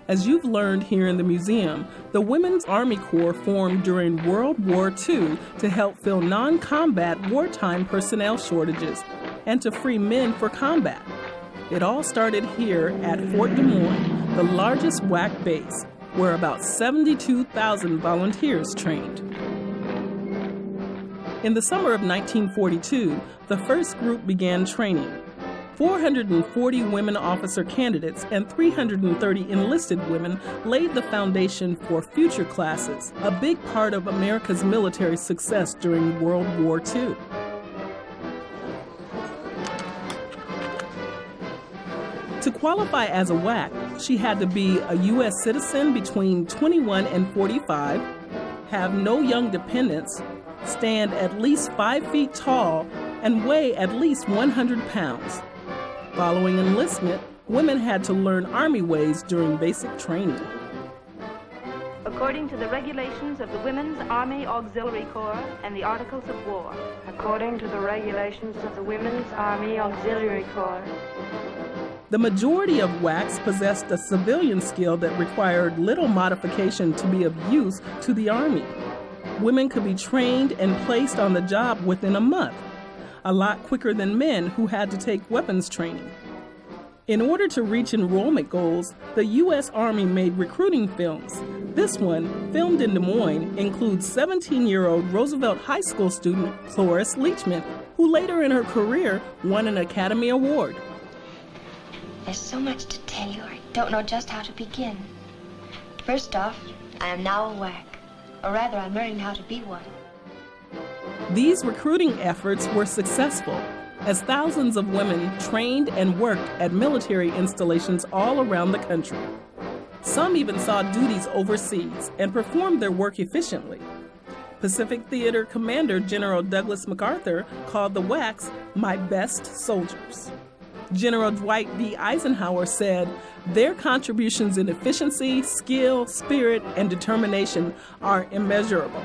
As you've learned here in the museum, the Women's Army Corps formed during World War II to help fill non-combat wartime personnel shortages and to free men for combat. It all started here at Fort Des Moines, the largest WAC base, where about 72,000 volunteers trained. In the summer of 1942, the first group began training. 440 women officer candidates and 330 enlisted women laid the foundation for future classes, a big part of America's military success during World War II. To qualify as a WAC, she had to be a U.S. citizen between 21 and 45, have no young dependents, stand at least 5 feet tall, and weigh at least 100 pounds. Following enlistment, women had to learn Army ways during basic training. According to the regulations of the Women's Army Auxiliary Corps and the Articles of War. According to the regulations of the Women's Army Auxiliary Corps. The majority of WACs possessed a civilian skill that required little modification to be of use to the Army. Women could be trained and placed on the job within a month, a lot quicker than men who had to take weapons training. In order to reach enrollment goals, the U.S. Army made recruiting films. This one, filmed in Des Moines, includes 17-year-old Roosevelt High School student Cloris Leachman, who later in her career won an Academy Award. There's so much to tell you, I don't know just how to begin. First off, I am now a WAC, or rather I'm learning how to be one. These recruiting efforts were successful, as thousands of women trained and worked at military installations all around the country. Some even saw duties overseas and performed their work efficiently. Pacific Theater Commander General Douglas MacArthur called the WACs "my best soldiers." General Dwight D. Eisenhower said, "Their contributions in efficiency, skill, spirit, and determination are immeasurable."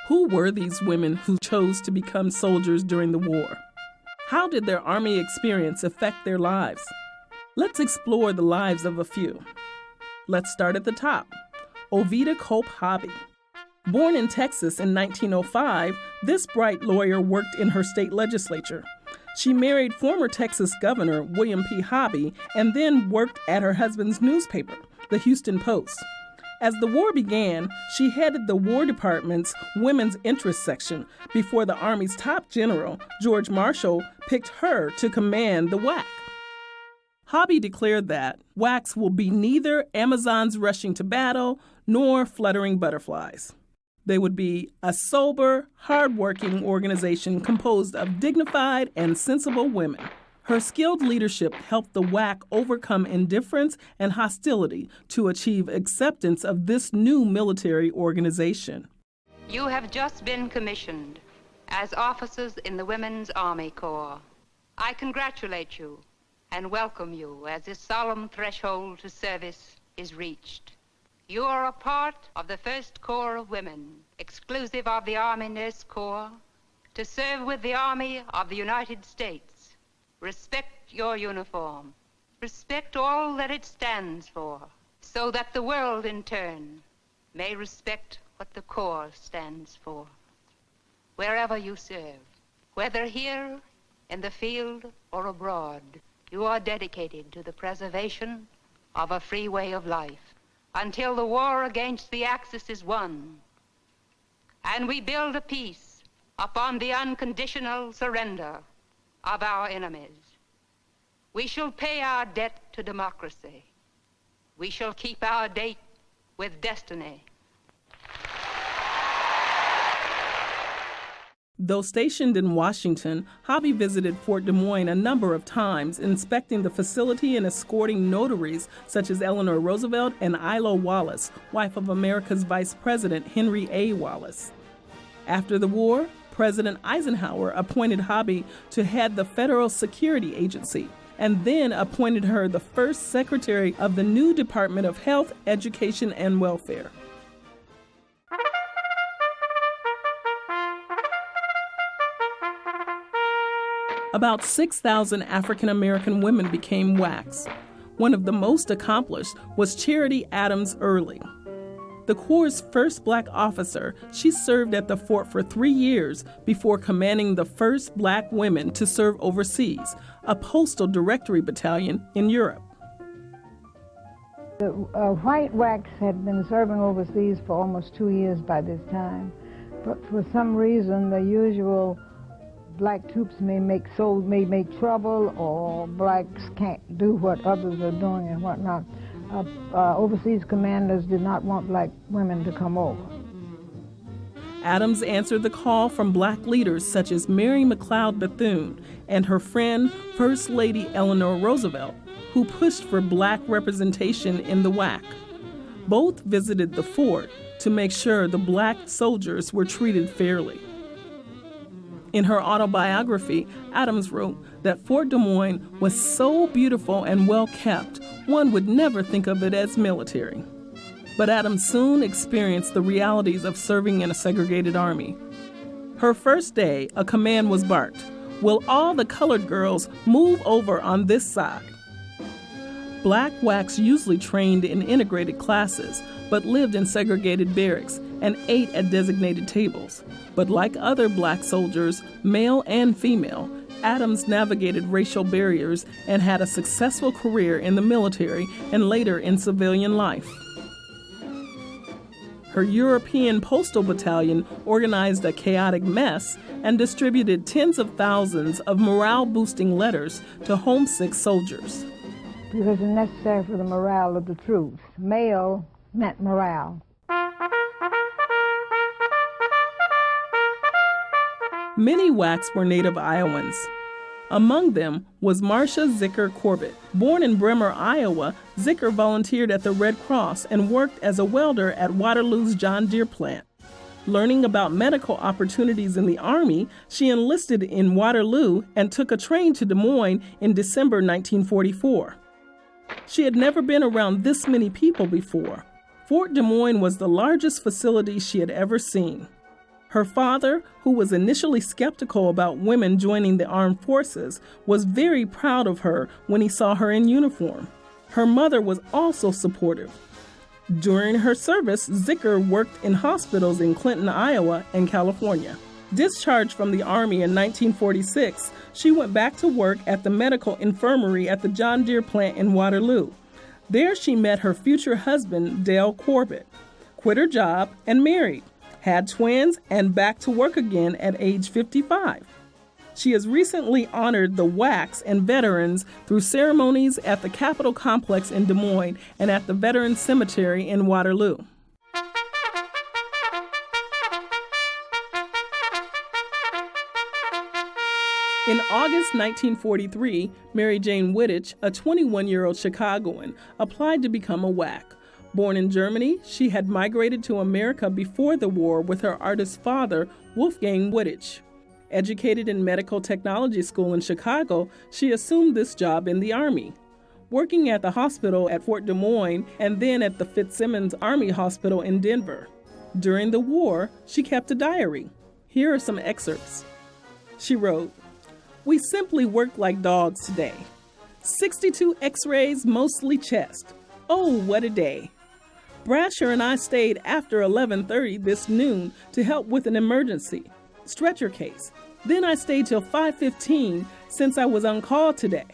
Who were these women who chose to become soldiers during the war? How did their Army experience affect their lives? Let's explore the lives of a few. Let's start at the top. Ovida Cope Hobby. Born in Texas in 1905, this bright lawyer worked in her state legislature. She married former Texas Governor William P. Hobby and then worked at her husband's newspaper, the Houston Post. As the war began, she headed the War Department's Women's Interest Section before the Army's top general, George Marshall, picked her to command the WAC. Hobby declared that WACs will be neither Amazons rushing to battle nor fluttering butterflies. They would be a sober, hard-working organization composed of dignified and sensible women. Her skilled leadership helped the WAC overcome indifference and hostility to achieve acceptance of this new military organization. You have just been commissioned as officers in the Women's Army Corps. I congratulate you and welcome you as this solemn threshold to service is reached. You are a part of the First Corps of Women, exclusive of the Army Nurse Corps, to serve with the Army of the United States. Respect your uniform. Respect all that it stands for, so that the world in turn may respect what the Corps stands for. Wherever you serve, whether here in the field or abroad, you are dedicated to the preservation of a free way of life until the war against the Axis is won, and we build a peace upon the unconditional surrender of our enemies. We shall pay our debt to democracy. We shall keep our date with destiny. Though stationed in Washington, Hobby visited Fort Des Moines a number of times, inspecting the facility and escorting notaries such as Eleanor Roosevelt and Ilo Wallace, wife of America's Vice President Henry A. Wallace. After the war, President Eisenhower appointed Hobby to head the Federal Security Agency and then appointed her the first secretary of the new Department of Health, Education, and Welfare. About 6,000 African American women became WACs. One of the most accomplished was Charity Adams Early. The Corps' first black officer, she served at the fort for 3 years before commanding the first black women to serve overseas, a postal directory battalion in Europe. The white WACs had been serving overseas for almost 2 years by this time, but for some reason the usual black troops may make trouble, or blacks can't do what others are doing and whatnot. Overseas commanders did not want black women to come over. Adams answered the call from black leaders such as Mary McLeod Bethune and her friend, First Lady Eleanor Roosevelt, who pushed for black representation in the WAC. Both visited the fort to make sure the black soldiers were treated fairly. In her autobiography, Adams wrote that Fort Des Moines was so beautiful and well kept, one would never think of it as military. But Adams soon experienced the realities of serving in a segregated army. Her first day, a command was barked, "Will all the colored girls move over on this side?" Black WACs usually trained in integrated classes, but lived in segregated barracks and ate at designated tables. But like other black soldiers, male and female, Adams navigated racial barriers and had a successful career in the military and later in civilian life. Her European Postal Battalion organized a chaotic mess and distributed tens of thousands of morale-boosting letters to homesick soldiers. Because it's necessary for the morale of the troops. Male meant morale. Many WACs were native Iowans. Among them was Marcia Zicker Corbett. Born in Bremer, Iowa, Zicker volunteered at the Red Cross and worked as a welder at Waterloo's John Deere plant. Learning about medical opportunities in the Army, she enlisted in Waterloo and took a train to Des Moines in December 1944. She had never been around this many people before. Fort Des Moines was the largest facility she had ever seen. Her father, who was initially skeptical about women joining the armed forces, was very proud of her when he saw her in uniform. Her mother was also supportive. During her service, Zicker worked in hospitals in Clinton, Iowa, and California. Discharged from the Army in 1946, she went back to work at the medical infirmary at the John Deere plant in Waterloo. There she met her future husband, Dale Corbett, quit her job, and married, had twins, and back to work again at age 55. She has recently honored the WACs and veterans through ceremonies at the Capitol Complex in Des Moines and at the Veterans Cemetery in Waterloo. In August 1943, Mary Jane Wittich, a 21-year-old Chicagoan, applied to become a WAC. Born in Germany, she had migrated to America before the war with her artist father, Wolfgang Wittich. Educated in medical technology school in Chicago, she assumed this job in the Army. Working at the hospital at Fort Des Moines and then at the Fitzsimmons Army Hospital in Denver. During the war, she kept a diary. Here are some excerpts. She wrote, "We simply worked like dogs today. 62 x-rays, mostly chest. Oh, what a day. Brasher and I stayed after 11:30 this noon to help with an emergency, stretcher case. Then I stayed till 5:15 since I was on call today."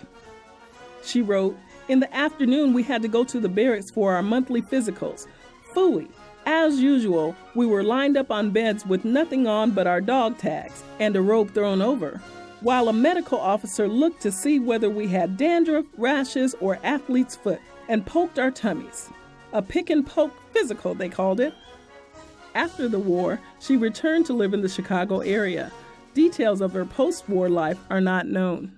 She wrote, "In the afternoon we had to go to the barracks for our monthly physicals. Phooey. As usual, we were lined up on beds with nothing on but our dog tags and a robe thrown over, while a medical officer looked to see whether we had dandruff, rashes, or athlete's foot, and poked our tummies. A pick and poke physical, they called it." After the war, she returned to live in the Chicago area. Details of her post-war life are not known.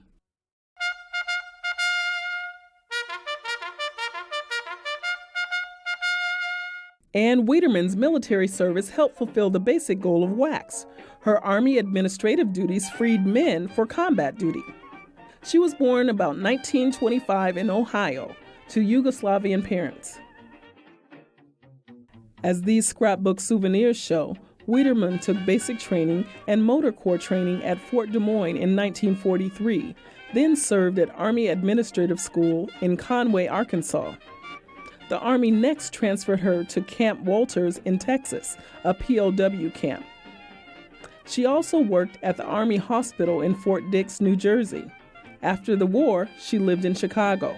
Ann Weiderman's military service helped fulfill the basic goal of WACs. Her Army administrative duties freed men for combat duty. She was born about 1925 in Ohio to Yugoslavian parents. As these scrapbook souvenirs show, Weiderman took basic training and motor corps training at Fort Des Moines in 1943, then served at Army Administrative School in Conway, Arkansas. The Army next transferred her to Camp Walters in Texas, a POW camp. She also worked at the Army Hospital in Fort Dix, New Jersey. After the war, she lived in Chicago.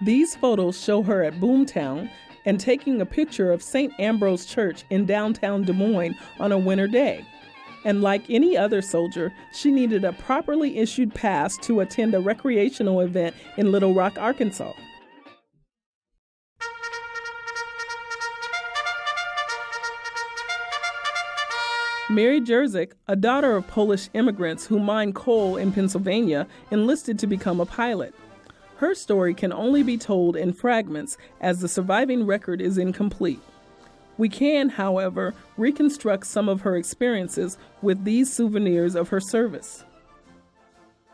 These photos show her at Boomtown and taking a picture of St. Ambrose Church in downtown Des Moines on a winter day. And like any other soldier, she needed a properly issued pass to attend a recreational event in Little Rock, Arkansas. Mary Jerzyk, a daughter of Polish immigrants who mined coal in Pennsylvania, enlisted to become a pilot. Her story can only be told in fragments as the surviving record is incomplete. We can, however, reconstruct some of her experiences with these souvenirs of her service.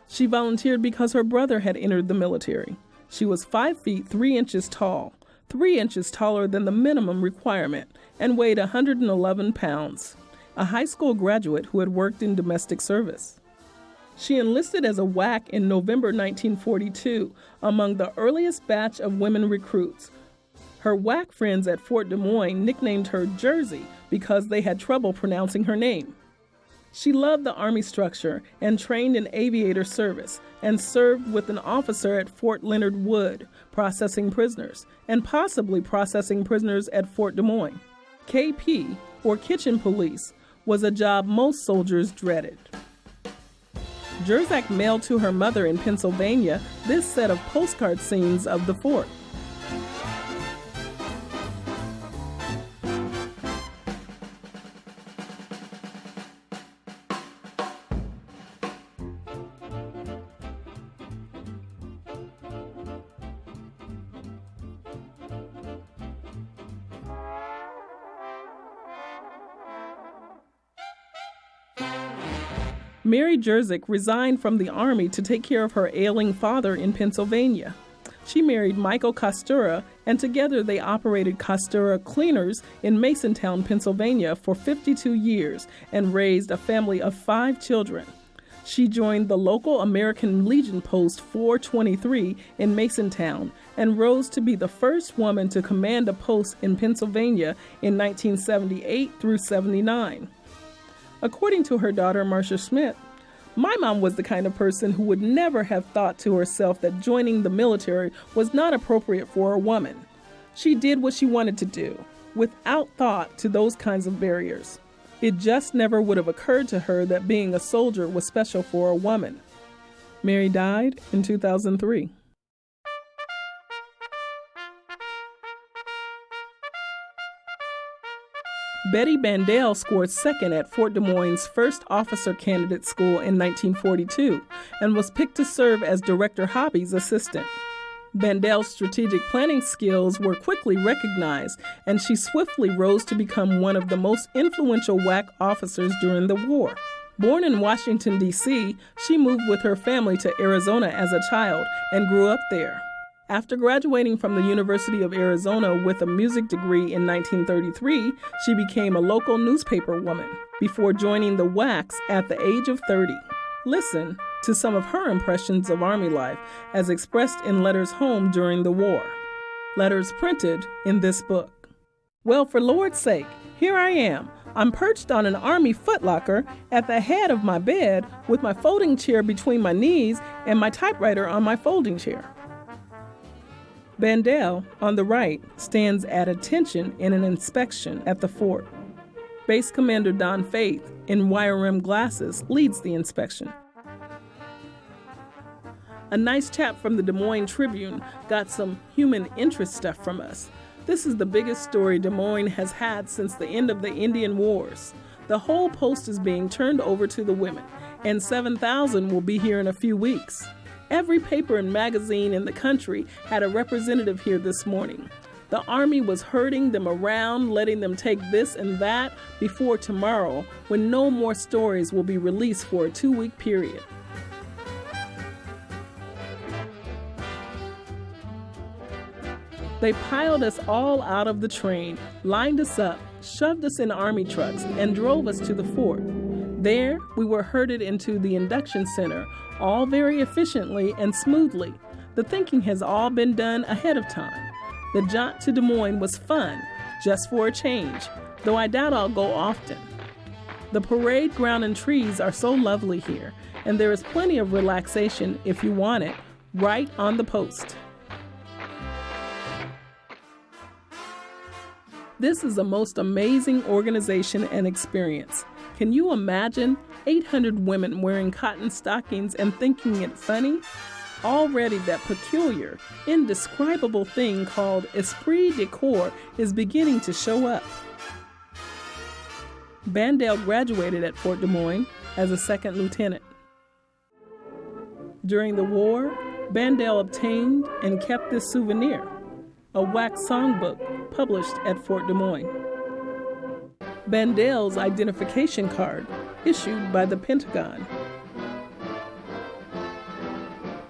She volunteered because her brother had entered the military. She was 5 feet 3 inches tall, 3 inches taller than the minimum requirement, and weighed 111 pounds. A high school graduate who had worked in domestic service. She enlisted as a WAC in November 1942, among the earliest batch of women recruits. Her WAC friends at Fort Des Moines nicknamed her Jersey because they had trouble pronouncing her name. She loved the Army structure and trained in aviator service and served with an officer at Fort Leonard Wood, processing prisoners, and possibly processing prisoners at Fort Des Moines. KP, or kitchen police, was a job most soldiers dreaded. Jerzyk mailed to her mother in Pennsylvania this set of postcard scenes of the fort. Mary Jerzyk resigned from the Army to take care of her ailing father in Pennsylvania. She married Michael Kostura, and together they operated Kostura Cleaners in Masontown, Pennsylvania for 52 years and raised a family of 5 children. She joined the local American Legion Post 423 in Masontown and rose to be the first woman to command a post in Pennsylvania in 1978 through 79. According to her daughter, Marcia Schmidt, "My mom was the kind of person who would never have thought to herself that joining the military was not appropriate for a woman. She did what she wanted to do, without thought to those kinds of barriers. It just never would have occurred to her that being a soldier was special for a woman." Mary died in 2003. Betty Bandel scored second at Fort Des Moines' first officer candidate school in 1942 and was picked to serve as Director Hobby's assistant. Bandel's strategic planning skills were quickly recognized, and she swiftly rose to become one of the most influential WAC officers during the war. Born in Washington, D.C., she moved with her family to Arizona as a child and grew up there. After graduating from the University of Arizona with a music degree in 1933, she became a local newspaper woman before joining the WACs at the age of 30. Listen to some of her impressions of Army life as expressed in letters home during the war. Letters printed in this book. "Well, for Lord's sake, here I am. I'm perched on an Army footlocker at the head of my bed with my folding chair between my knees and my typewriter on my folding chair." Bandel, on the right, stands at attention in an inspection at the fort. Base Commander Don Faith, in wire-rimmed glasses, leads the inspection. A nice chap from the Des Moines Tribune got some human interest stuff from us. This is the biggest story Des Moines has had since the end of the Indian Wars. The whole post is being turned over to the women, and 7,000 will be here in a few weeks. Every paper and magazine in the country had a representative here this morning. The Army was herding them around, letting them take this and that before tomorrow, when no more stories will be released for a 2-week period. They piled us all out of the train, lined us up, shoved us in Army trucks, and drove us to the fort. There, we were herded into the induction center, all very efficiently and smoothly. The thinking has all been done ahead of time. The jaunt to Des Moines was fun, just for a change, though I doubt I'll go often. The parade ground and trees are so lovely here, and there is plenty of relaxation if you want it, right on the post. This is a most amazing organization and experience. Can you imagine 800 women wearing cotton stockings and thinking it funny? Already that peculiar, indescribable thing called esprit de corps is beginning to show up. Bandel graduated at Fort Des Moines as a second lieutenant. During the war, Bandel obtained and kept this souvenir, a wax songbook published at Fort Des Moines. Bandel's identification card, issued by the Pentagon.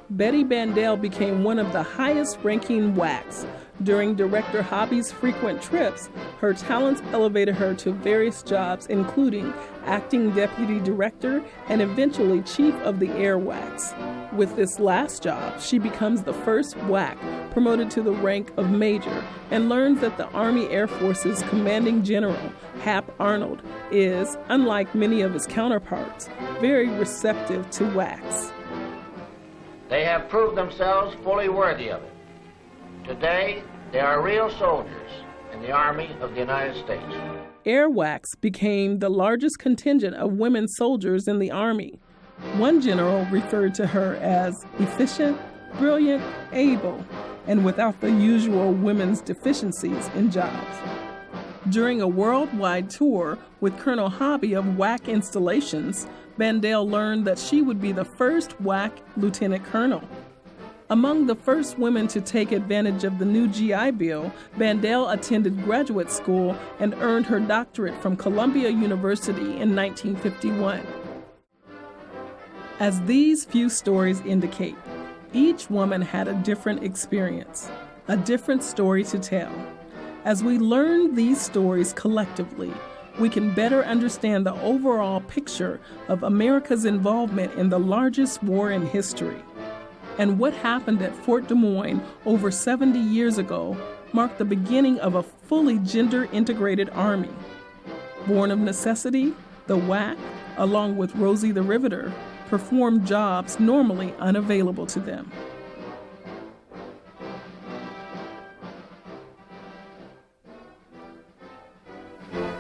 Betty Bandel became one of the highest-ranking WACs. During Director Hobby's frequent trips, her talents elevated her to various jobs, including acting deputy director and eventually chief of the Air WACs. With this last job, she becomes the first WAC promoted to the rank of major and learns that the Army Air Force's commanding general, Hap Arnold, is, unlike many of his counterparts, very receptive to WACs. They have proved themselves fully worthy of it. Today, they are real soldiers in the Army of the United States. Air WACs became the largest contingent of women soldiers in the Army. One general referred to her as efficient, brilliant, able, and without the usual women's deficiencies in jobs. During a worldwide tour with Colonel Hobby of WAC installations, Bandel learned that she would be the first WAC lieutenant colonel. Among the first women to take advantage of the new GI Bill, Bandel attended graduate school and earned her doctorate from Columbia University in 1951. As these few stories indicate, each woman had a different experience, a different story to tell. As we learn these stories collectively, we can better understand the overall picture of America's involvement in the largest war in history. And what happened at Fort Des Moines over 70 years ago marked the beginning of a fully gender-integrated Army. Born of necessity, the WAC, along with Rosie the Riveter, performed jobs normally unavailable to them.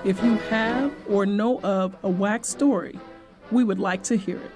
If you have or know of a WAC story, we would like to hear it.